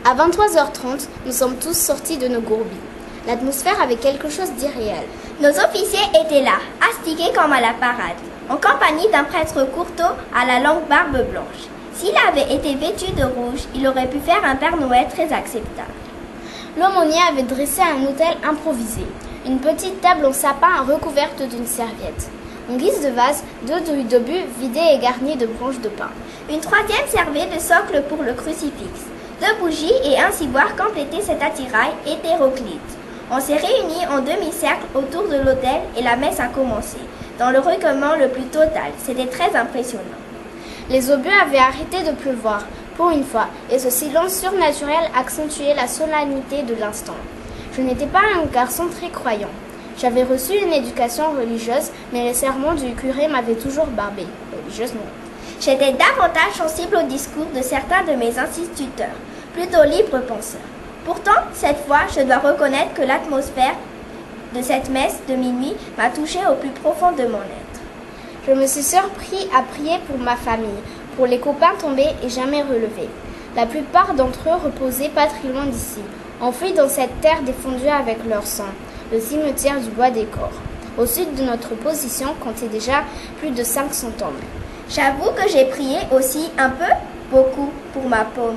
À 23h30, nous sommes tous sortis de nos gourbis. L'atmosphère avait quelque chose d'irréel. Nos officiers étaient là, astiqués comme à la parade, en compagnie d'un prêtre courteau à la longue barbe blanche. S'il avait été vêtu de rouge, il aurait pu faire un Père Noël très acceptable. L'aumônier avait dressé un autel improvisé, une petite table en sapin recouverte d'une serviette. En guise de vase, 2 druides d'obus vidés et garnis de branches de pin. Une troisième servait de socle pour le crucifix. 2 bougies et un ciboire complétaient cet attirail hétéroclite. On s'est réunis en demi-cercle autour de l'autel et la messe a commencé, dans le recueillement le plus total. C'était très impressionnant. Les obus avaient arrêté de pleuvoir, pour une fois, et ce silence surnaturel accentuait la solennité de l'instant. Je n'étais pas un garçon très croyant. J'avais reçu une éducation religieuse, mais les sermons du curé m'avaient toujours barbé. Religieuse, non. J'étais davantage sensible au discours de certains de mes instituteurs, plutôt libres penseurs. Pourtant, cette fois, je dois reconnaître que l'atmosphère de cette messe de minuit m'a touché au plus profond de mon être. Je me suis surpris à prier pour ma famille, pour les copains tombés et jamais relevés. La plupart d'entre eux reposaient pas très loin d'ici, enfouis dans cette terre défendue avec leur sang, le cimetière du Bois des Corps. Au sud de notre position comptait déjà plus de 500 tombes. J'avoue que j'ai prié aussi un peu, beaucoup, pour ma pomme.